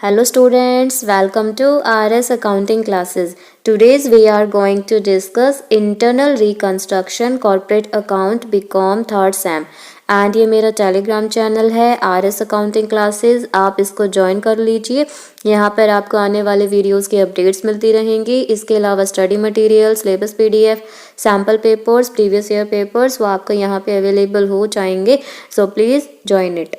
Hello students, welcome to RS accounting classes. Today's we are going to discuss internal reconstruction corporate account BCom third sem and ये मेरा Telegram channel है RS accounting classes, आप इसको join कर लीजिए। यहाँ पर आपको आने वाले वीडियोस की अपडेट्स मिलती रहेंगी। इसके अलावा study material, syllabus PDF, sample papers, previous year papers वो आपको यहाँ पे अवेलेबल हो जाएंगे। So please join it.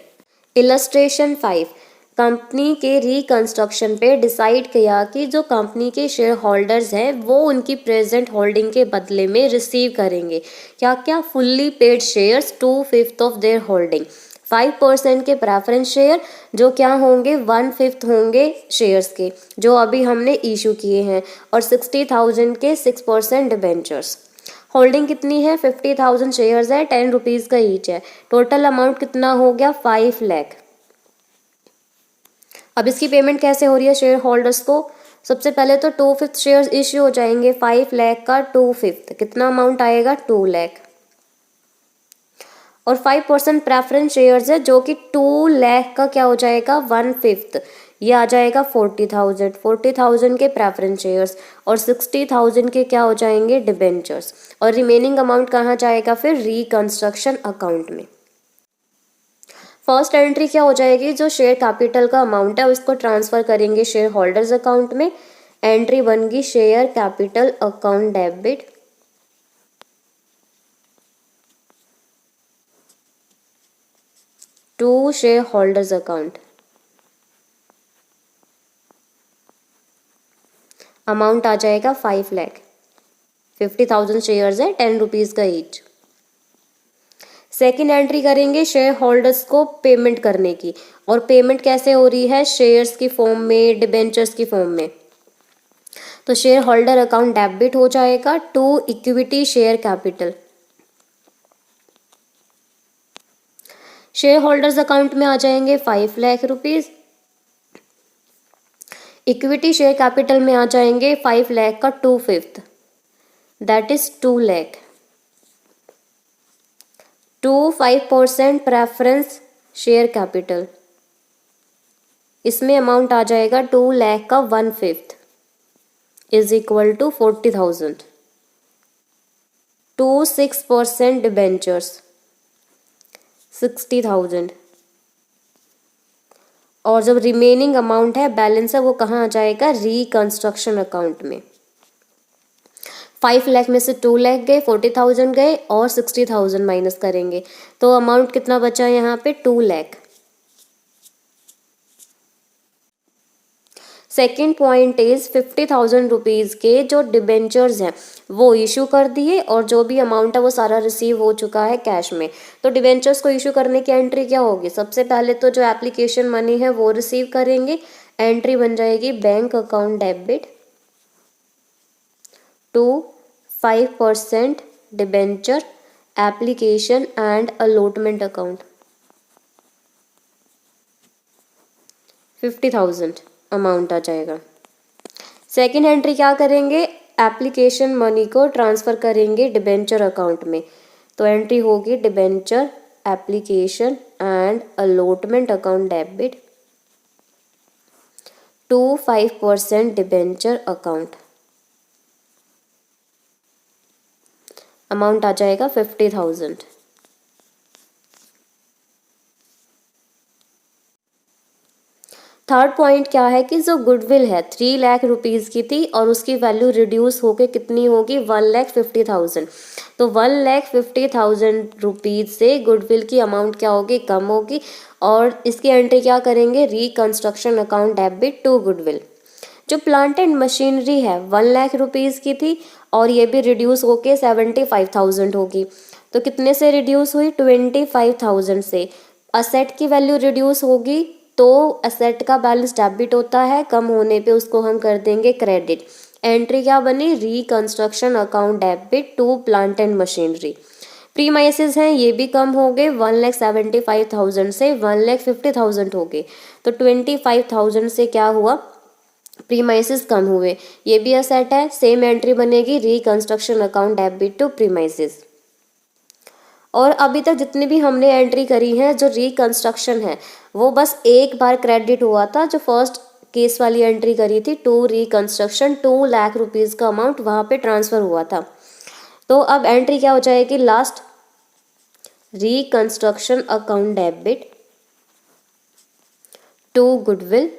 Illustration 5 company के रिकंस्ट्रक्शन पे डिसाइड किया कि जो कंपनी के शेयर होल्डर्स हैं वो उनकी प्रेजेंट होल्डिंग के बदले में रिसीव करेंगे क्या क्या fully paid shares 2/5 of their holding, 5% के प्रेफरेंस शेयर जो क्या होंगे 1/5 होंगे शेयर्स के जो अभी हमने इशू किए हैं, और 60,000 के 6% डिबेंचर्स। होल्डिंग कितनी है 50,000 शेयर्स है, 10 रुपीज़ का ईच है। टोटल अमाउंट कितना हो गया 5 लाख। अब इसकी पेमेंट कैसे हो रही है शेयर होल्डर्स को? सबसे पहले तो 2/5 शेयर्स इश्यू हो जाएंगे। 5 लाख का 2/5 कितना अमाउंट आएगा 2 लाख, और 5% प्रेफरेंस शेयर्स है जो कि 2 लाख का क्या हो जाएगा 1/5, ये आ जाएगा 40,000 के प्रेफरेंस शेयर्स, और 60,000 के क्या हो जाएंगे डिबेंचर्स, और रिमेनिंग अमाउंट कहाँ जाएगा फिर रिकंस्ट्रक्शन अकाउंट में। फर्स्ट एंट्री क्या हो जाएगी, जो शेयर कैपिटल का अमाउंट है उसको ट्रांसफर करेंगे शेयर होल्डर्स अकाउंट में। एंट्री बन गई share capital account debit, to share holders account. Amount आ जाएगा 5 लाख, 50,000 शेयर्स है, 10 रुपीज़ का ईच। सेकेंड एंट्री करेंगे शेयर होल्डर्स को पेमेंट करने की, और पेमेंट कैसे हो रही है शेयर्स की फॉर्म में, डिबेंचर्स की फॉर्म में। तो शेयर होल्डर अकाउंट डेबिट हो जाएगा to equity share capital. Share holders account में आ जाएंगे 5 lakh rupees, equity share capital में आ जाएंगे 5 लाख का 2/5, that is 2 lakh. 5% preference share capital, इसमें अमाउंट आ जाएगा 2 लाख का 1/5 इज इक्वल टू 40,000। 6% डिबेंचर्स 60,000, और जब रिमेनिंग अमाउंट है बैलेंस है वो कहाँ आ जाएगा रिकंस्ट्रक्शन अकाउंट में। 5 लाख में से 2 लाख गए, 40,000 गए, और 60,000 माइनस करेंगे तो अमाउंट कितना बचा यहाँ पे 2 lakh. Second point is 50,000 rupees के जो डिबेंचर्स हैं वो इशू कर दिए, और जो भी अमाउंट है वो सारा रिसीव हो चुका है कैश में। तो डिबेंचर्स को इशू करने की एंट्री क्या होगी, सबसे पहले तो जो एप्लीकेशन मनी है वो रिसीव करेंगे। एंट्री बन जाएगी bank account debit to 5% debenture application and allotment account, 50,000 amount आ जाएगा। सेकेंड एंट्री क्या करेंगे, एप्लीकेशन मनी को ट्रांसफ़र करेंगे डिबेंचर अकाउंट में। तो एंट्री होगी debenture application and allotment account debit to 5% debenture account, amount आ जाएगा 50,000। थर्ड पॉइंट क्या है कि जो गुडविल है 3 लाख रुपीज़ की थी, और उसकी वैल्यू रिड्यूस होके कितनी होगी 1,50,000। तो 1,50,000 रुपीज़ से गुडविल की अमाउंट क्या होगी कम होगी, और इसकी एंट्री क्या करेंगे reconstruction account debit to goodwill. जो प्लांट एंड मशीनरी है 1 लाख रुपीज़ की थी, और ये भी रिड्यूस होके 75,000 होगी। तो कितने से रिड्यूस हुई 25,000 से। असेट की वैल्यू रिड्यूस होगी तो असेट का बैलेंस डेबिट होता है, कम होने पे उसको हम कर देंगे क्रेडिट। एंट्री क्या बनी reconstruction account debit to plant and machinery. Premises हैं ये भी कम हो गए, 1,75,000 से 1,50,000 हो गए। तो 25,000 से क्या हुआ प्रीमाइसेस कम हुए, ये भी असेट है। सेम एंट्री बनेगी reconstruction account debit to premises. और अभी तक जितनी भी हमने एंट्री करी है जो रिकंस्ट्रक्शन है वो बस एक बार क्रेडिट हुआ था, जो फर्स्ट केस वाली एंट्री करी थी टू रिकंस्ट्रक्शन, 2 लाख रुपीज़ का अमाउंट वहाँ पे ट्रांसफ़र हुआ था। तो अब एंट्री क्या हो जाएगी last, reconstruction account debit to goodwill,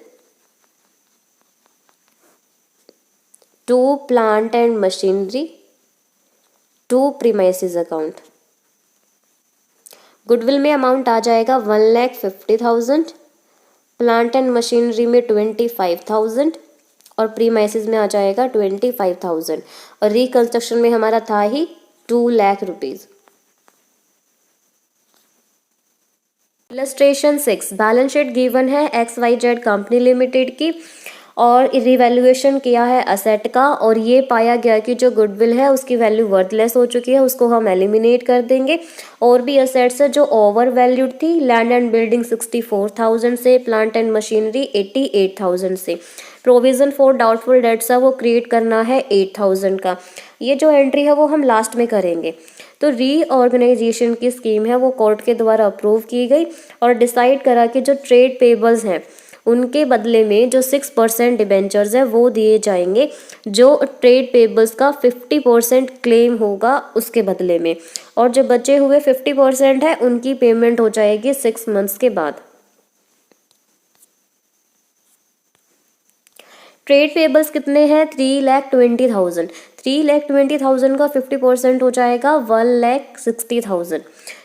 to plant and machinery, to premises account. Goodwill में अमाउंट आ जाएगा 1,50,000, प्लांट एंड मशीनरी में 25,000 और प्रीमाइसेस में आ जाएगा 25,000 और रिकंस्ट्रक्शन में हमारा था ही 2 lakh rupees. Illustration 6, balance sheet given है XYZ कंपनी लिमिटेड की और रिवैल्यूएशन किया है असेट का और ये पाया गया कि जो गुडविल है उसकी वैल्यू वर्थलेस हो चुकी है, उसको हम एलिमिनेट कर देंगे। और भी असेट्स है जो ओवर वैल्यूड थी, लैंड एंड बिल्डिंग 64,000 से, प्लांट एंड मशीनरी 88,000 से। प्रोविजन फॉर डाउटफुल डेट्स है वो क्रिएट करना है 8,000 का। ये जो एंट्री है वो हम लास्ट में करेंगे। तो रीऑर्गेनाइजेशन की स्कीम है वो कोर्ट के द्वारा अप्रूव की गई और डिसाइड करा कि जो ट्रेड पेबल्स हैं उनके बदले में जो 6% डिबेंचर्स है वो दिए जाएंगे, जो ट्रेड पेबल्स का 50% क्लेम होगा उसके बदले में, और जो बचे हुए 50% है उनकी पेमेंट हो जाएगी 6 मंथ्स के बाद। ट्रेड पेबल्स कितने हैं, 3,20,000। 3,20,000 का 50% हो जाएगा 1,60,000।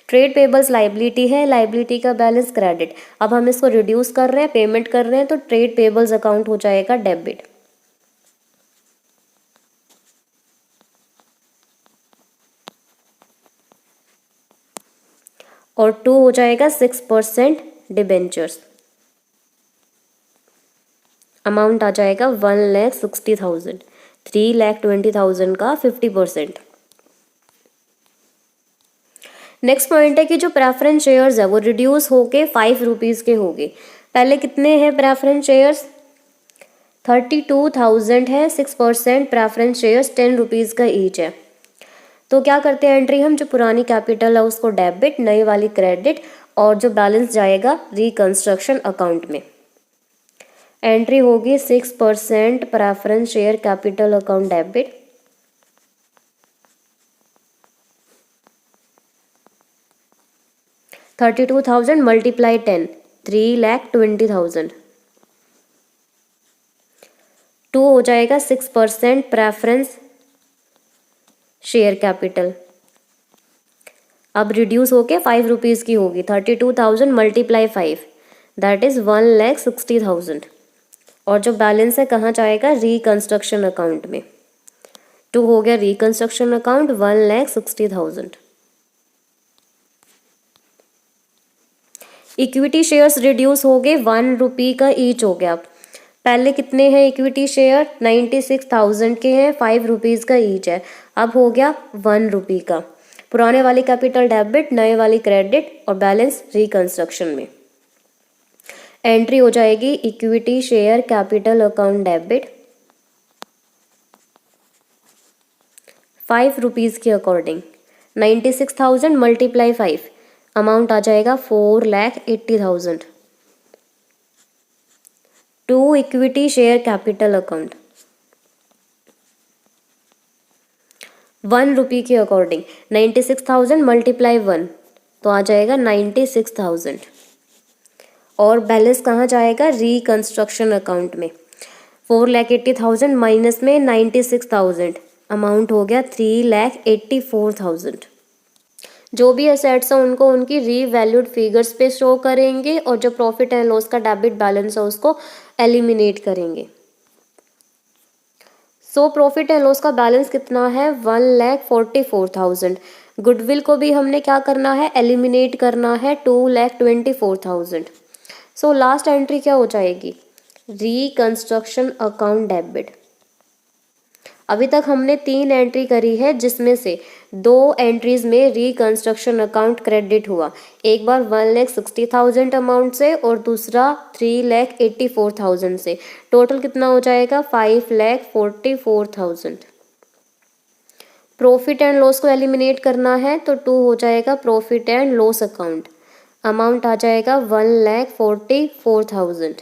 ट्रेड पेबल्स लाइबिलिटी है, लाइबिलिटी का बैलेंस क्रेडिट। अब हम इसको रिड्यूस कर रहे हैं, पेमेंट कर रहे हैं, तो ट्रेड पेबल्स अकाउंट हो जाएगा डेबिट। और 2 हो जाएगा 6% डिबेंचर्स, अमाउंट आ जाएगा 1,60,000। 3,20,000 का 50%। नेक्स्ट पॉइंट है कि जो प्रेफरेंस शेयर्स है वो रिड्यूस होके 5 रुपीज़ के हो गए। पहले कितने हैं प्रेफरेंस शेयर्स, 32,000 है। 6% प्रेफरेंस शेयर्स 10 रुपीज़ का ईच है। तो क्या करते हैं एंट्री, हम जो पुरानी कैपिटल है उसको डेबिट, नई वाली क्रेडिट, और जो बैलेंस जाएगा रिकंस्ट्रक्शन अकाउंट में। एंट्री होगी 6% preference share capital account debit, $32,000 multiply 10, 3,20,000। 2 हो जाएगा 6% प्रेफरेंस शेयर कैपिटल, अब रिड्यूस होके 5 रुपीज़ की होगी। 32,000 मल्टीप्लाई 5 दैट इज़ 1,60,000 और जो बैलेंस है कहाँ जाएगा, रिकंस्ट्रक्शन अकाउंट में। 2 हो गया reconstruction account, 1,60,000। Equity shares reduce हो गए, 1 रुपी का ईच हो गया। पहले कितने हैं इक्विटी शेयर, 96,000 के हैं, 5 रुपीज़ का ईच है। अब हो गया 1 रुपी का। पुराने वाली कैपिटल डेबिट, नए वाली क्रेडिट और बैलेंस रिकंस्ट्रक्शन में। एंट्री हो जाएगी equity share capital account debit 5 rupees के अकॉर्डिंग। 96,000 मल्टीप्लाई 5 अमाउंट आ जाएगा 4,80,000 to equity share capital account 1 rupee के अकॉर्डिंग। 96,000 मल्टीप्लाई 1 तो आ जाएगा 96,000 और बैलेंस कहाँ जाएगा, रिकंस्ट्रक्शन अकाउंट में। 4,80,000 माइनस में 96,000 अमाउंट हो गया 3,84,000। जो भी असेट्स हैं उनको उनकी रीवैल्यूड फिगर्स पे शो करेंगे और जो प्रॉफिट एंड लॉस का डेबिट बैलेंस है उसको एलिमिनेट करेंगे। सो प्रॉफिट एंड लॉस का बैलेंस कितना है, 1,44,000। गुडविल को भी हमने क्या करना है, एलिमिनेट करना है, 2,24,000। सो लास्ट एंट्री क्या हो जाएगी, रिकंस्ट्रक्शन अकाउंट डेबिट। अभी तक हमने 3 एंट्री करी है जिसमें से 2 एंट्रीज में रिकंस्ट्रक्शन अकाउंट क्रेडिट हुआ। एक बार 1,60,000 अमाउंट से और दूसरा 3,84,000 से। टोटल कितना हो जाएगा, 5,44,000। प्रॉफिट एंड लॉस को एलिमिनेट करना है तो 2 हो जाएगा profit and loss account, amount आ जाएगा 1,44,000।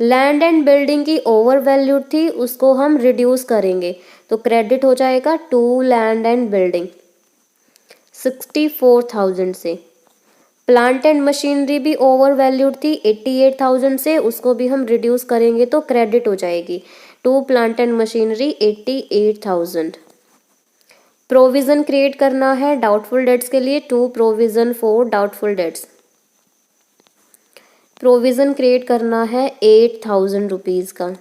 लैंड एंड बिल्डिंग की ओवर वैल्यू थी, उसको हम रिड्यूस करेंगे तो क्रेडिट हो जाएगा टू लैंड एंड बिल्डिंग 64,000 से। प्लांट एंड मशीनरी भी ओवर वैल्यूड थी 88,000 से, उसको भी हम रिड्यूस करेंगे तो क्रेडिट हो जाएगी to plant and machinery 88,000। Provision create करना है डाउटफुल डेट्स के लिए, to provision for doubtful debts. Provision create करना है 8,000 रुपीज का।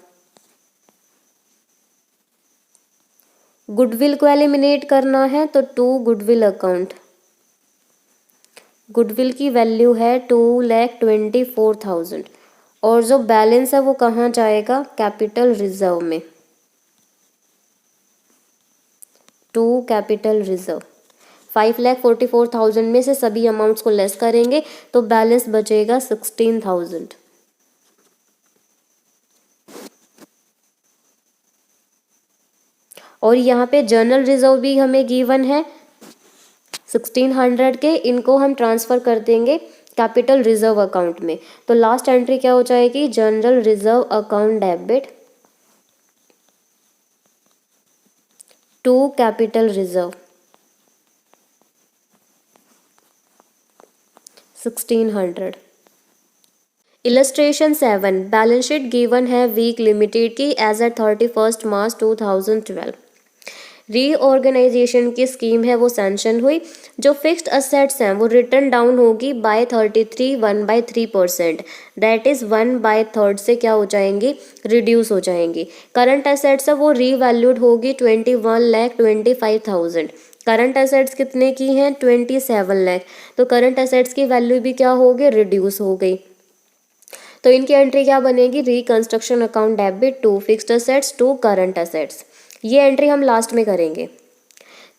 गुडविल को एलिमिनेट करना है तो टू गुडविल अकाउंट। गुडविल की वैल्यू है 2,24,000 और जो बैलेंस है वो कहाँ जाएगा, कैपिटल रिजर्व में, टू कैपिटल रिजर्व। 5,44,000 में से सभी अमाउंट्स को लेस करेंगे तो बैलेंस बचेगा 16,000। और यहाँ पे जर्नल रिजर्व भी हमें गिवन है 1600 के, इनको हम ट्रांसफर कर देंगे कैपिटल रिजर्व अकाउंट में। तो लास्ट एंट्री क्या हो जाएगी, general reserve account debit to capital reserve 1600। Illustration 7, balance sheet given है वीक लिमिटेड की एज एट 31 मार्च 2012। रीऑर्गेनाइजेशन की स्कीम है वो सैंक्शन हुई। जो फिक्स्ड असेट्स हैं वो रिटर्न डाउन होगी बाय 33 1/3%, दैट इज 1/3 से क्या हो जाएंगी, रिड्यूस हो जाएंगी। करंट असेट्स है वो रीवैल्यूड होगी 21,25,000। करंट असेट्स कितने की हैं, 27 लाख। तो करंट असेट्स की वैल्यू भी क्या हो गई, रिड्यूस हो गई। तो इनकी एंट्री क्या बनेगी, reconstruction account debit to fixed assets to current assets. ये एंट्री हम लास्ट में करेंगे।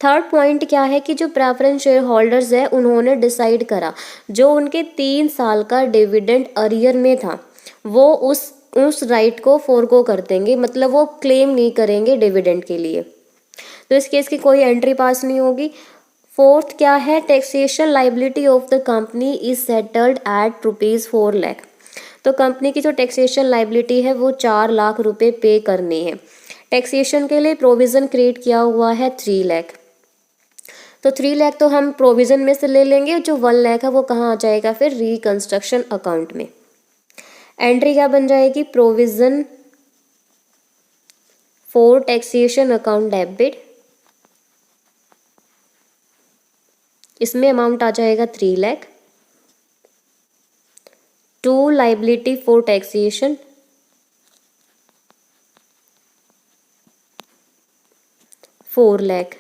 थर्ड पॉइंट क्या है कि जो प्रेफरेंस शेयर होल्डर्स है उन्होंने डिसाइड करा जो उनके 3 साल का डिविडेंड अरियर में था वो उस राइट को फोरगो कर देंगे, मतलब वो क्लेम नहीं करेंगे डिविडेंड के लिए। तो इस केस की कोई एंट्री पास नहीं होगी। फोर्थ क्या है, taxation liability of the company is settled at ₹4 lakh. तो कंपनी की जो टैक्सेशन लाइबिलिटी है वो 4 लाख रुपए पे करनी है। टैक्सेशन के लिए प्रोविजन क्रिएट किया हुआ है 3 लाख। तो 3 लाख तो हम प्रोविजन में से ले लेंगे, जो 1 लाख है वो कहाँ आ जाएगा फिर, रिकंस्ट्रक्शन अकाउंट में। एंट्री क्या बन जाएगी, provision for taxation account debit, इसमें अमाउंट आ जाएगा 3 lakh. To liability for taxation, ₹4 lakh.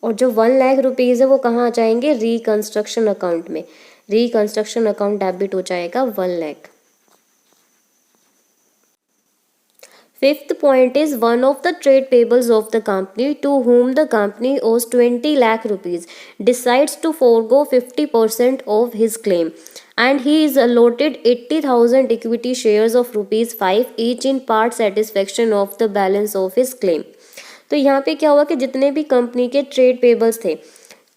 और जो 1 लाख रुपीज़ है वो कहाँ आ जाएंगे, रिकंस्ट्रक्शन अकाउंट में। रिकंस्ट्रक्शन अकाउंट डेबिट हो जाएगा 1 lakh. Fifth point is one of the trade payables of the company to whom the company owes 20 lakh rupees decides to forego 50% of his claim and he is allotted 80,000 equity shares of ₹5 each in part satisfaction of the balance of his claim। तो यहाँ पे क्या हुआ कि जितने भी company के trade payables थे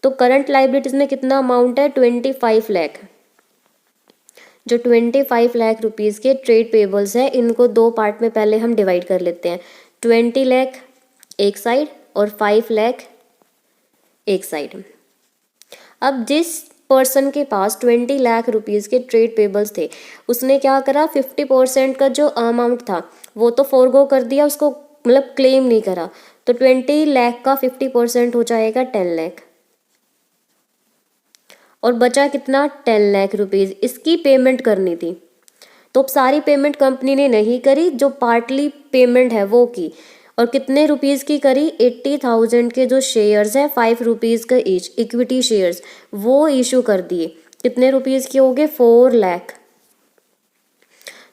तो करंट लाइबिलिटीज में कितना अमाउंट है, 25 लाख। जो 25 लाख रुपीज़ के ट्रेड पेबल्स है इनको दो पार्ट में पहले हम डिवाइड कर लेते हैं। 20 लाख एक साइड और 5 लाख एक साइड। अब जिस पर्सन के पास 20 लाख रुपीज़ के ट्रेड पेबल्स थे उसने क्या करा, 50% का जो अमाउंट था वो तो फोरगो कर दिया, उसको मतलब क्लेम नहीं करा। तो 20 लाख का 50% हो जाएगा 10 लाख और बचा कितना, 10 लाख रुपीज़। इसकी पेमेंट करनी थी तो अब सारी पेमेंट कंपनी ने नहीं करी, जो पार्टली पेमेंट है वो की। और कितने रुपीज़ की करी, 80,000 के जो शेयर्स हैं 5 रुपीज़ का ईच इक्विटी शेयर्स वो इशू कर दिए। कितने रुपीज़ के हो गए, 4 लाख।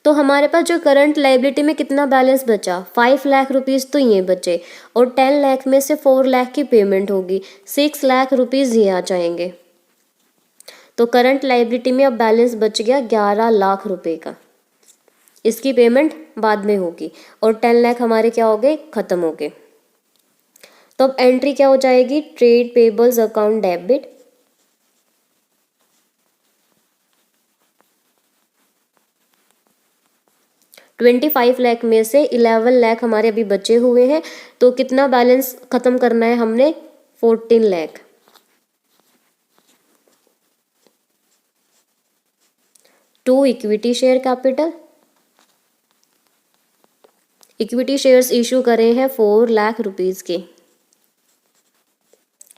तो हमारे पास जो करंट लाइबिलिटी में कितना बैलेंस बचा, 5 लाख रुपीज़ तो ये बचे और 10 लाख में से 4 लाख की पेमेंट होगी, 6 लाख रुपीज़ ये आ जाएंगे। तो करंट लाइबिलिटी में अब बैलेंस बच गया 11 लाख रुपए का। इसकी पेमेंट बाद में होगी और 10 लाख हमारे क्या हो गए, खत्म हो गए। तो अब एंट्री क्या हो जाएगी, trade payables account debit 25 lakh में से 11 लाख हमारे अभी बचे हुए हैं, तो कितना बैलेंस खत्म करना है हमने? 14 lakh. To equity share capital, equity shares issue करे हैं 4 लाख रुपीज के,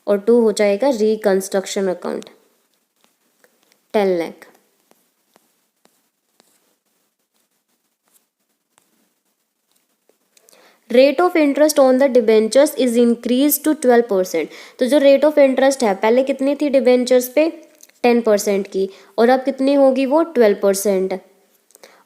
और टू हो जाएगा reconstruction account 10 lakh. Rate of interest on the debentures is increase to 12%। तो जो रेट ऑफ इंटरेस्ट है, पहले कितनी थी डिबेंचर्स पे? 10% की, और अब कितनी होगी वो? 12%।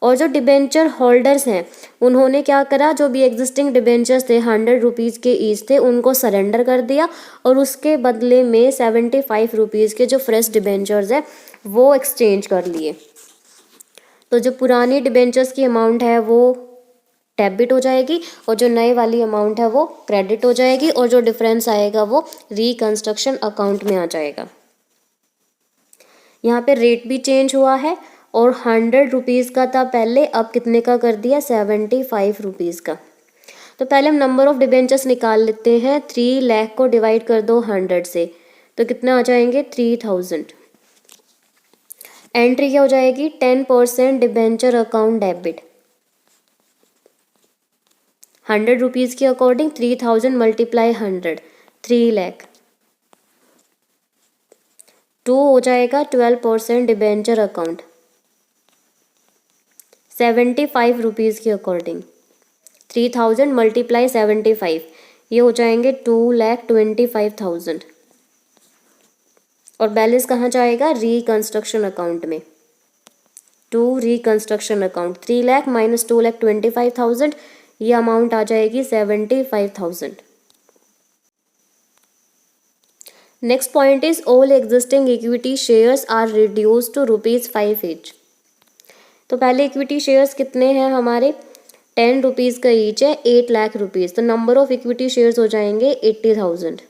और जो डिबेंचर होल्डर्स हैं उन्होंने क्या करा, जो भी एग्जिस्टिंग डिबेंचर्स थे 100 रुपीज़ के ईच थे, उनको सरेंडर कर दिया, और उसके बदले में 75 रुपीज़ के जो फ्रेश डिबेंचर्स है वो एक्सचेंज कर लिए। तो जो पुरानी डिबेंचर्स की अमाउंट है वो डेबिट हो जाएगी, और जो नए वाली अमाउंट है वो क्रेडिट हो जाएगी, और जो डिफरेंस आएगा वो रिकंस्ट्रक्शन अकाउंट में आ जाएगा। यहाँ पे रेट भी चेंज हुआ है, और 100 रुपीज़ का था पहले, अब कितने का कर दिया? 75 रुपीज़ का। तो पहले हम नंबर ऑफ डिबेंचर्स निकाल लेते हैं। 3 लाख को डिवाइड कर दो 100 से, तो कितना आ जाएंगे? 3000। एंट्री क्या हो जाएगी? 10% डिबेंचर अकाउंट डेबिट। 100 रुपीज़ के अकॉर्डिंग 3000 मल्टीप्लाई 100, 3 लाख। टू हो जाएगा 12% डिबेंचर अकाउंट 75 रुपीज़ के अकॉर्डिंग। 3000 मल्टीप्लाई 75, ये हो जाएंगे 2,25,000। और बैलेंस कहाँ जाएगा? रिकंस्ट्रक्शन अकाउंट में। To reconstruction account 3 lakh minus 2,25,000, ये अमाउंट आ जाएगी 75,000। Next point is all existing equity shares are reduce to ₹5 each. तो पहले इक्विटी शेयर्स कितने हैं हमारे? 10 रुपीज़ का ईच है, 8 लाख रुपीज़। तो नंबर ऑफ इक्विटी शेयर्स हो जाएंगे 80,000।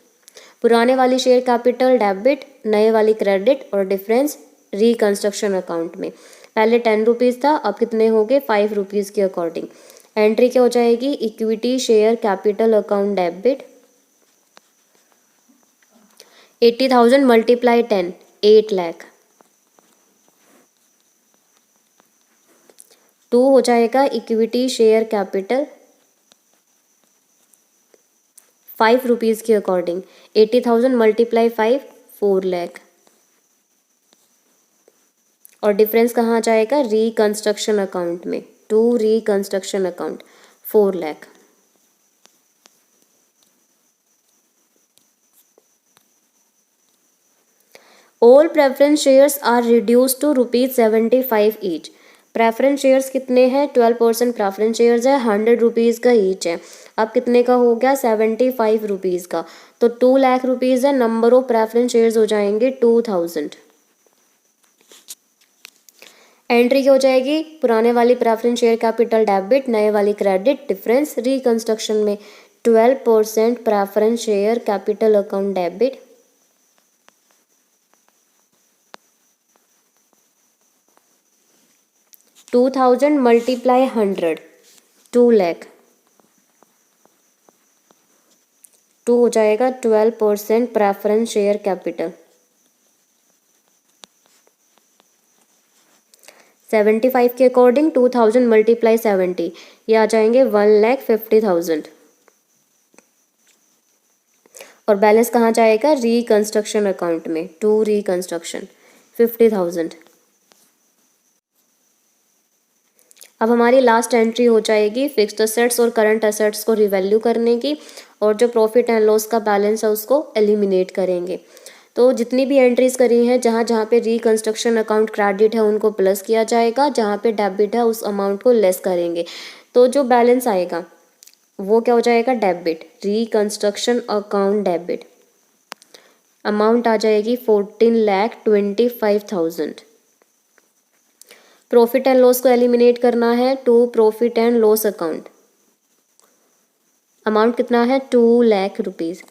पुराने वाली शेयर कैपिटल डेबिट, नए वाली क्रेडिट, और डिफरेंस रिकंस्ट्रक्शन अकाउंट में। पहले 10 रुपीज़ था, अब कितने हो गए? 5 रुपीज़ के अकॉर्डिंग। एंट्री क्या हो जाएगी? Equity share capital account debit 80,000 multiply 10, 8 lakh. To हो जाएगा इक्विटी शेयर कैपिटल 5 रुपीज़ के अकॉर्डिंग। 80,000 मल्टीप्लाई 5, 4 लाख। और डिफरेंस कहाँ जाएगा? रिकंस्ट्रक्शन अकाउंट में। To reconstruction account 4 lakh. All preference shares are reduce to ₹75 each. Preference shares कितने हैं? 12% प्रेफरेंस शेयर्स है, 100 रुपीज़ का ईच है। अब कितने का हो गया? 75 रुपीज़ का। तो 2 लाख रुपीज़ है, नंबर ऑफ प्रेफरेंस शेयर्स हो जाएंगे 2000। एंट्री क्या हो जाएगी? पुराने वाली प्रेफरेंस शेयर कैपिटल डेबिट, नए वाली क्रेडिट, डिफरेंस रिकंस्ट्रक्शन में 12% preference share capital account debit 2000 multiply 100, 2 lakh. To हो जाएगा 12% प्रेफरेंस शेयर कैपिटल 75 के अकॉर्डिंग 2000 मल्टीप्लाई 70, ये आ जाएंगे 1,50,000। और बैलेंस कहाँ जाएगा? रिकंस्ट्रक्शन अकाउंट में। To reconstruction 50,000। अब हमारी लास्ट एंट्री हो जाएगी फिक्स्ड असेट्स और करंट असेट्स को रिवैल्यू करने की, और जो प्रॉफिट एंड लॉस का बैलेंस है उसको एलिमिनेट करेंगे। तो जितनी भी एंट्रीज करी हैं, जहाँ जहाँ पे रिकंस्ट्रक्शन अकाउंट क्रेडिट है उनको प्लस किया जाएगा, जहाँ पे डेबिट है उस अमाउंट को लेस करेंगे। तो जो बैलेंस आएगा वो क्या हो जाएगा? Debit. Reconstruction account debit amount आ जाएगी 14,25,000। प्रॉफिट एंड लॉस को एलिमिनेट करना है to profit and loss account. Amount कितना है? 2 लाख रुपीज़।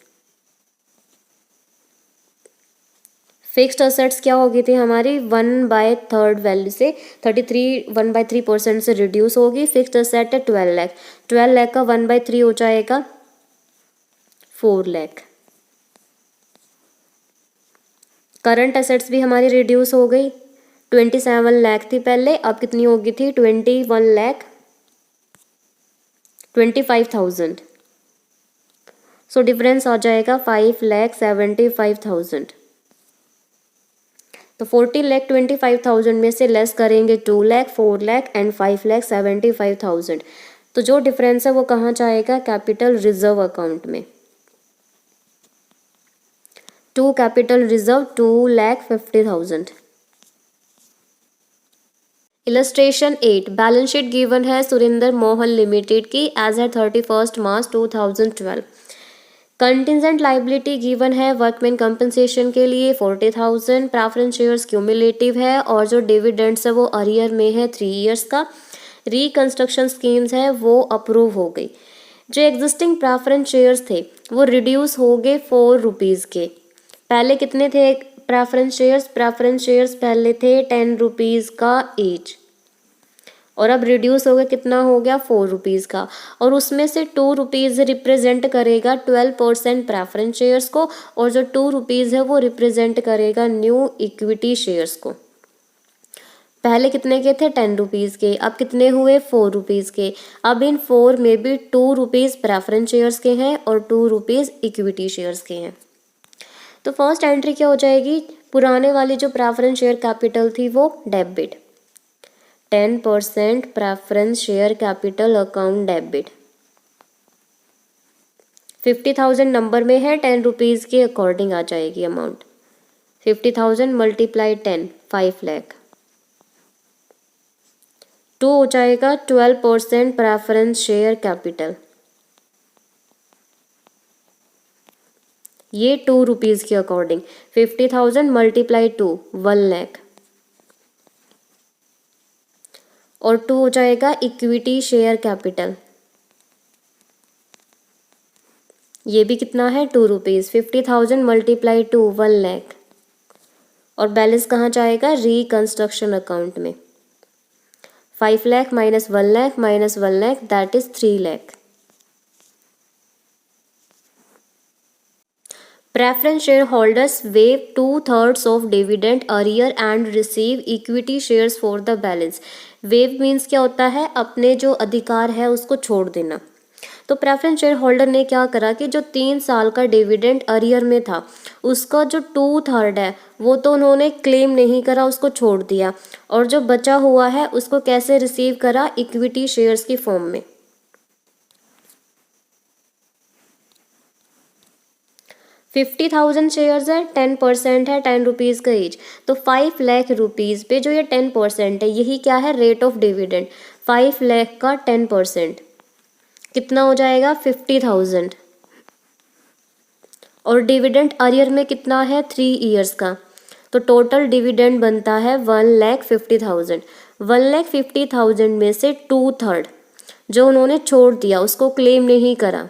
फिक्स्ड असेट्स क्या हो गई थी हमारी 1/3 वैल्यू से 1/3% से रिड्यूस होगी। फिक्स्ड असेट है 12 लाख, 12 लाख का 1/3 हो जाएगा 4 लाख। करंट असेट्स भी हमारी रिड्यूस हो गई, 27 लाख थी पहले, अब कितनी हो गई थी 21,25,000। सो डिफरेंस आ जाएगा 5,75,000। तो 14,25,000 में से लेस करेंगे 2 लाख, 4 लाख एंड 5,75,000। तो जो डिफरेंस है वो कहाँ जाएगा, कैपिटल रिजर्व अकाउंट में। To capital reserve 2,50,000। Illustration 8, balance sheet given है सुरेंद्र मोहन लिमिटेड की एज है 31 मार्च 2012। कंटिजेंट लाइबिलिटी गिवन है वर्कमैन कंपनसेशन के लिए 40,000, प्रेफरेंस शेयर्स क्यूमुलेटिव है और जो डिविडेंड्स है वो अरियर में है 3 ईयर्स का। रिकंस्ट्रक्शन स्कीम्स है वो अप्रूव हो गई। जो एग्जिस्टिंग प्रेफरेंस शेयर्स थे वो रिड्यूस हो गए 4 रुपीज़ के। पहले कितने थे प्रेफरेंस शेयर्स पहले थे 10 रुपीज़ का ईच, और अब रिड्यूस हो गया, कितना हो गया 4 रुपीज़ का। और उसमें से 2 रुपीज़ रिप्रेजेंट करेगा 12% प्रेफरेंस शेयर्स को, और जो 2 रुपीज़ है वो रिप्रेजेंट करेगा न्यू इक्विटी शेयर्स को। पहले कितने के थे 10 रुपीज़ के, अब कितने हुए 4 रुपीज़ के। अब इन 4 में भी 2 रुपीज़ प्रेफरेंस शेयर्स के हैं और 2 रुपीज़ इक्विटी शेयर्स के हैं। तो फर्स्ट एंट्री क्या हो जाएगी, पुराने वाली जो प्रेफरेंस शेयर कैपिटल थी वो debit, 10% preference share capital account debit. 50,000 number में है, 10 रुपीज़ के अकॉर्डिंग आ जाएगी अमाउंट। 50,000 मल्टीप्लाई 10, 5 लाख। 2 हो जाएगा 12% प्रेफरेंस शेयर कैपिटल, ये 2 रुपीज़ के अकॉर्डिंग। 50,000 मल्टीप्लाई 2, 1 लाख। और 2 हो जाएगा इक्विटी शेयर कैपिटल, ये भी कितना है 2 रुपीज़। 50,000 मल्टीप्लाई 2, 1 लाख। और बैलेंस कहाँ जाएगा, रिकंस्ट्रक्शन अकाउंट में। 5 lakh minus 1 lakh minus 1 lakh that is 3 lakh. Preference shareholders waive 2/3 of dividend arrear and receive equity shares for the balance. Waive means क्या होता है, अपने जो अधिकार है उसको छोड़ देना। तो प्रेफरेंस शेयर होल्डर ने क्या करा कि जो 3 साल का डिविडेंड अरियर में था उसका जो 2/3 है वो तो उन्होंने क्लेम नहीं करा, उसको छोड़ दिया, और जो बचा हुआ है उसको कैसे रिसीव करा, इक्विटी शेयर्स की फॉर्म में। 50,000 शेयर्स है, 10% है, 10 रुपीज़ का ईच, तो 5 लाख रुपीज़ पे जो ये 10% है यही क्या है, रेट ऑफ डिविडेंड। 5 लाख का 10% कितना हो जाएगा 50,000, और डिविडेंड अरियर में कितना है 3 ईयर्स का, तो टोटल डिविडेंड बनता है 1,50,000। 1,50,000 में से 2/3 जो उन्होंने छोड़ दिया, उसको क्लेम नहीं करा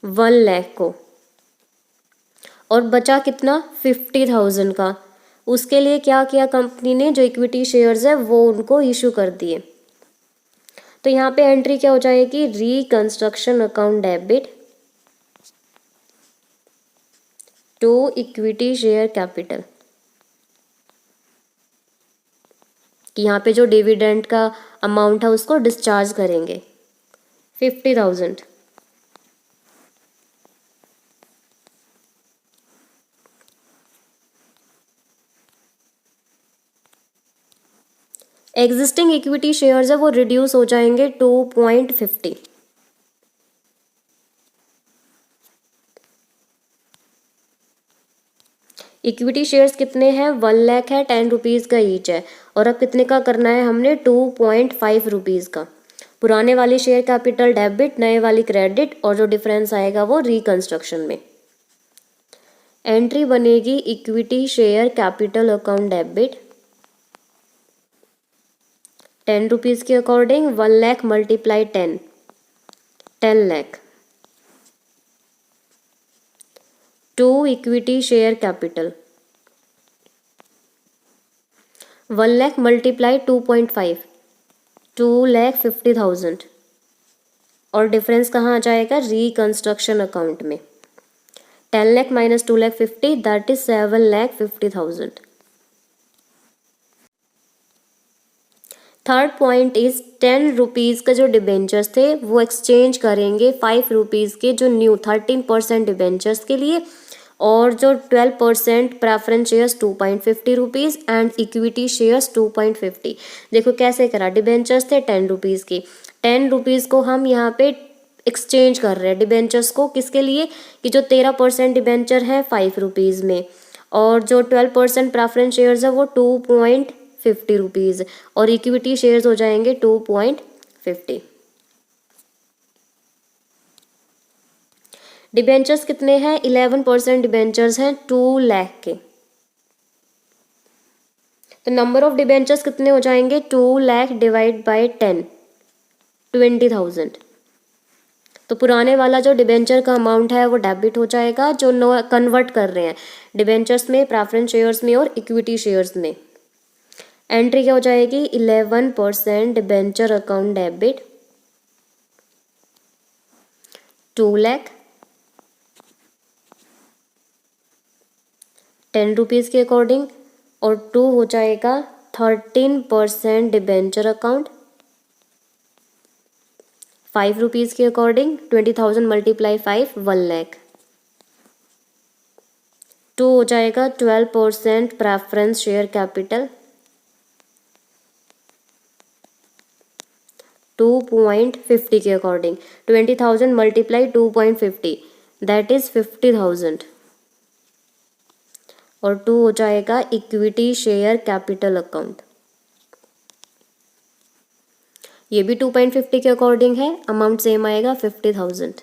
1 लाख को, और बचा कितना 50,000 का, उसके लिए क्या किया कंपनी ने, जो इक्विटी शेयर्स है वो उनको इशू कर दिए। तो यहाँ पे एंट्री क्या हो जाएगी, reconstruction account debit to equity share capital, कि यहाँ पे जो डिविडेंड का अमाउंट है उसको डिस्चार्ज करेंगे 50,000। एग्जिस्टिंग इक्विटी शेयर्स है वो रिड्यूस हो जाएंगे 2.50। इक्विटी शेयर्स कितने हैं, 1 लाख है, 10 रुपीज़ का ईच है, और अब कितने का करना है हमने 2.5 रुपीज़ का। पुराने वाली शेयर कैपिटल डेबिट, नए वाली क्रेडिट, और जो डिफरेंस आएगा वो रिकंस्ट्रक्शन में। एंट्री बनेगी equity share capital account debit 10 rupees के according, 1 lakh multiply 10 lakh. To equity share capital. 1 lakh multiply 2.5, 2,50,000 और डिफरेंस कहाँ आ जाएगा? रिकंस्ट्रक्शन अकाउंट में। 10 lakh minus 2,50,000 that is 7,50,000। Third point is 10 rupees का जो डिबेंचर्स थे वो एक्सचेंज करेंगे 5 रुपीज़ के जो न्यू 13% डिबेंचर्स के लिए, और जो 12% preference shares 2.50 rupees and equity shares 2.50। देखो कैसे करा, डिबेंचर्स थे 10 रुपीज़ के, 10 रुपीज़ को हम यहाँ पे एक्सचेंज कर रहे हैं डिबेंचर्स को, किसके लिए? कि जो 13% डिबेंचर है 5 रुपीज़ में, और जो 12% प्रेफरेंस शेयर्स है वो 2.50 रुपीज़, और इक्विटी शेयर्स हो जाएंगे 2.50। डिबेंचर्स कितने हैं? 11% डिबेंचर्स हैं 2 लाख के। तो नंबर ऑफ डिबेंचर्स कितने हो जाएंगे? 2 लाख डिवाइड बाय 10, 20,000। तो पुराने वाला जो डिबेंचर का अमाउंट है वो डेबिट हो जाएगा, जो नो कन्वर्ट कर रहे हैं डिबेंचर्स में, प्रेफरेंस शेयर्स में और इक्विटी शेयर्स में। एंट्री क्या हो जाएगी? 11% debenture account debit 2 lakh, 10 rupees के अकॉर्डिंग, और 2 हो जाएगा 13% डिबेंचर अकाउंट 5 रुपीज़ के अकॉर्डिंग, 20,000 मल्टीप्लाई 5, 1 लाख। 2 हो जाएगा 12% प्रेफरेंस शेयर कैपिटल 2.50 के अकॉर्डिंग, 20,000 मल्टीप्लाई 2.50 दैट इज 50,000, और 2 हो जाएगा इक्विटी शेयर कैपिटल अकाउंट, ये भी 2.50 के अकॉर्डिंग है, अमाउंट सेम आएगा 50,000।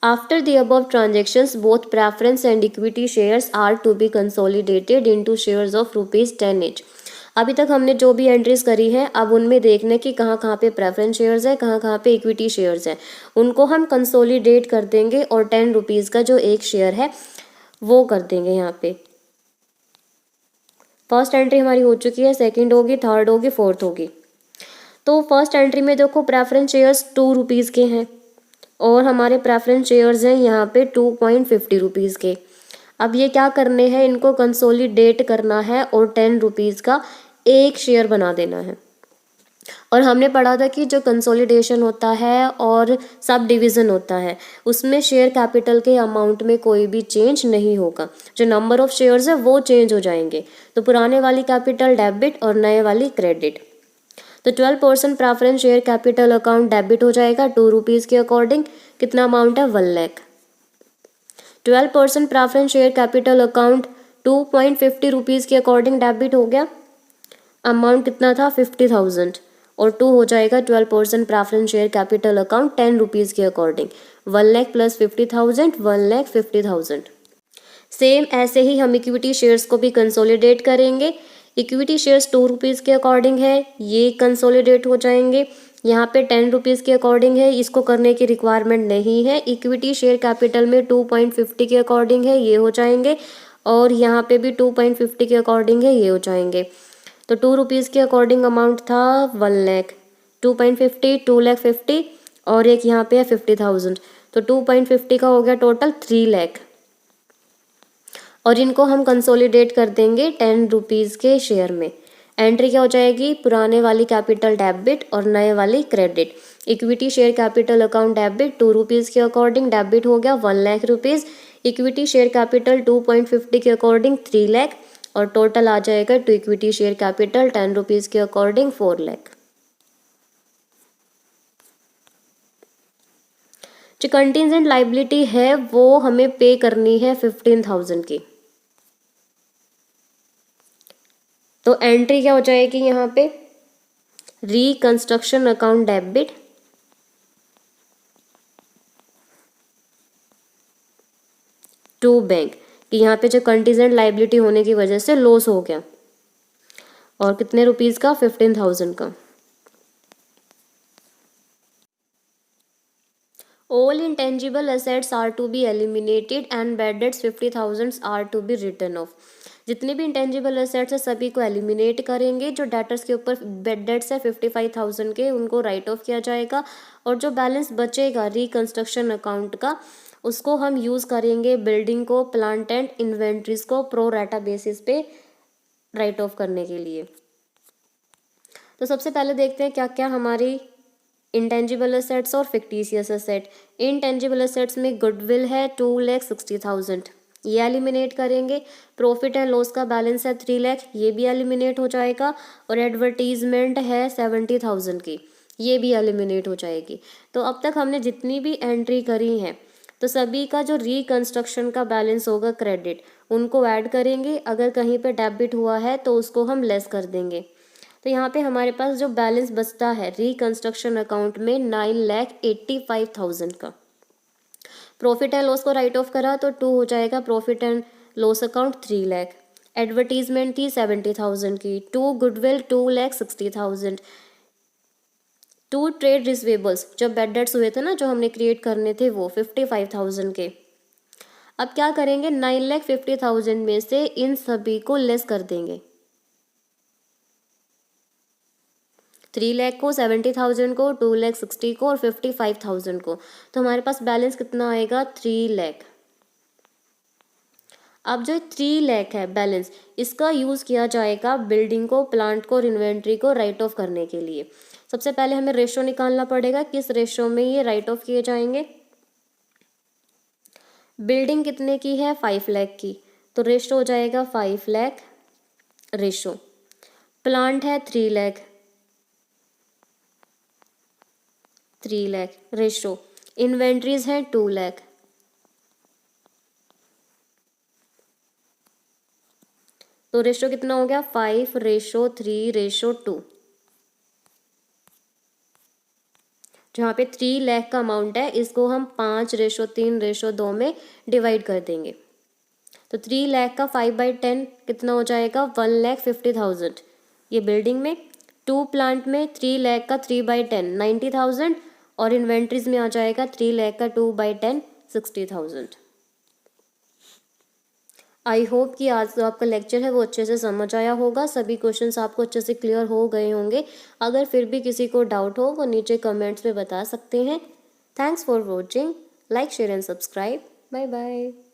After the above transactions both preference and equity shares are to be consolidated into shares of ₹10 each. अभी तक हमने जो भी एंट्रीज करी है अब उनमें देखने कि कहाँ कहाँ पे प्रेफरेंस शेयर्स है, कहाँ कहाँ पे इक्विटी शेयर्स है, उनको हम कंसोलिडेट कर देंगे और 10 रुपीज़ का जो एक शेयर है वो कर देंगे यहाँ पे। फर्स्ट एंट्री हमारी हो चुकी है, सेकंड होगी, थर्ड होगी, फोर्थ होगी। तो फर्स्ट एंट्री में देखो प्रेफरेंस शेयर्स 2 रुपीज़ के हैं और हमारे प्रेफरेंस शेयर्स हैं यहाँ पे 2.50 रुपीज़ के। अब ये क्या करने हैं, इनको कंसोलिडेट करना है और 10 रुपीज़ का एक शेयर बना देना है। और हमने पढ़ा था कि जो कंसोलिडेशन होता है और सब डिवीज़न होता है उसमें शेयर कैपिटल के अमाउंट में कोई भी चेंज नहीं होगा, जो नंबर ऑफ शेयर्स है वो चेंज हो जाएंगे। तो पुराने वाली कैपिटल डेबिट और नए वाली क्रेडिट। तो 12% preference share capital account debit हो जाएगा 2 रुपीज़ के अकॉर्डिंग, कितना अमाउंट है? 1 lakh. 12% preference share capital account 2.50 rupees के अकॉर्डिंग डेबिट हो गया, अमाउंट कितना था? 50,000, और 2 हो जाएगा 12% preference share capital account 10 rupees के अकॉर्डिंग, 1 लाख प्लस 50,000, 1,50,000। सेम ऐसे ही हम इक्विटी शेयर्स को भी कंसोलिडेट करेंगे। इक्विटी शेयर्स 2 रुपीज़ के अकॉर्डिंग है, ये कंसोलिडेट हो जाएंगे। यहाँ पे 10 रुपीज़ के अकॉर्डिंग है, इसको करने की रिक्वायरमेंट नहीं है। इक्विटी शेयर कैपिटल में 2.50 के अकॉर्डिंग है, ये हो जाएंगे, और यहाँ पे भी 2.50 के अकॉर्डिंग है, ये हो जाएंगे। तो 2 रुपीज़ के अकॉर्डिंग अमाउंट था 1 लाख, 2.50 2,50,000, और एक यहाँ पे है 50,000, तो 2.50 का हो गया टोटल 3 लाख। और इनको हम कंसोलिडेट कर देंगे 10 रुपीज़ के शेयर में। एंट्री क्या हो जाएगी? पुराने वाली कैपिटल डेबिट और नए वाली credit. Equity share capital account debit 2 rupees के अकॉर्डिंग डेबिट हो गया 1 lakh rupees, equity share capital 2.50 के अकॉर्डिंग 3 लाख, और टोटल आ जाएगा to equity share capital 10 rupees के अकॉर्डिंग 4 लाख। जो कंटिजेंट लाइबिलिटी है वो हमें पे करनी है 15,000 की। तो एंट्री क्या हो जाएगी यहाँ पे? Reconstruction account debit to bank, कि यहाँ पे जो कंटिजेंट लाइबिलिटी होने की वजह से लॉस हो गया, और कितने रुपीज़ का? 15,000 का। All in intangible assets are to be eliminated and bad debts 50,000 are to be written off. जितने भी इंटेंजिबल एसेट्स है सभी को एलिमिनेट करेंगे। जो डेटर्स के ऊपर बेड डेट्स है 55,000 के, उनको राइट ऑफ किया जाएगा, और जो बैलेंस बचेगा रिकंस्ट्रक्शन अकाउंट का उसको हम यूज़ करेंगे बिल्डिंग को, प्लांट एंड इन्वेंट्रीज को प्रो राटा बेसिस पे राइट ऑफ करने के लिए। तो सबसे पहले देखते हैं क्या क्या हमारी इंटेंजिबल एसेट्स और फिक्टिशियस एसेट। इंटेंजिबल एसेट्स में गुडविल है 2,60,000, ये एलिमिनेट करेंगे। प्रॉफिट एंड लॉस का बैलेंस है 3 लाख, ये भी एलिमिनेट हो जाएगा। और एडवर्टीजमेंट है 70,000 की, ये भी एलिमिनेट हो जाएगी। तो अब तक हमने जितनी भी एंट्री करी हैं तो सभी का जो रिकंस्ट्रक्शन का बैलेंस होगा क्रेडिट, उनको ऐड करेंगे। अगर कहीं पे डेबिट हुआ है तो उसको हम लेस कर देंगे। तो यहाँ पे हमारे पास जो बैलेंस बचता है रिकंस्ट्रक्शन अकाउंट में 9,85,000 का। प्रॉफिट एंड लॉस को राइट ऑफ करा तो 2 हो जाएगा profit and loss account 3 lakh. Advertisement थी 70,000 की। 2 गुडविल 2,60,000। 2 ट्रेड रिसीवेबल्स जब बैड डेट्स हुए थे ना, जो हमने क्रिएट करने थे, वो 55,000 के। अब क्या करेंगे, 9,50,000 में से इन सभी को लेस कर देंगे। 3 लाख को, 70,000 को, 2,60,000 को और 55,000 को। तो हमारे पास बैलेंस कितना आएगा, 3 लाख। अब जो 3 लाख है बैलेंस, इसका यूज़ किया जाएगा बिल्डिंग को, प्लांट को और इन्वेंट्री को राइट ऑफ करने के लिए। सबसे पहले हमें रेशो निकालना पड़ेगा, किस रेशो में ये राइट ऑफ किए जाएंगे। बिल्डिंग कितने की है, 5 लाख की, तो रेशो हो जाएगा 5 लाख रेशो। प्लांट है 3 लाख, 3 लाख रेशो। इन्वेंट्रीज है 2 लाख, तो रेशो कितना हो गया, 5:3:2। जहाँ पे 3 लाख का अमाउंट है, इसको हम 5:3:2 में डिवाइड कर देंगे। तो 3 लाख का 5/10 कितना हो जाएगा, 1,50,000 ये बिल्डिंग में। 2 प्लांट में 3 लाख का 3/10 90,000 और इन्वेंट्रीज में आ जाएगा 3 लाख का 2/10 60,000। आई होप कि आज जो आपका लेक्चर है वो अच्छे से समझ आया होगा, सभी क्वेश्चंस आपको अच्छे से क्लियर हो गए होंगे। अगर फिर भी किसी को डाउट हो वो नीचे कमेंट्स में बता सकते हैं। Thanks for watching, like share and subscribe, bye bye.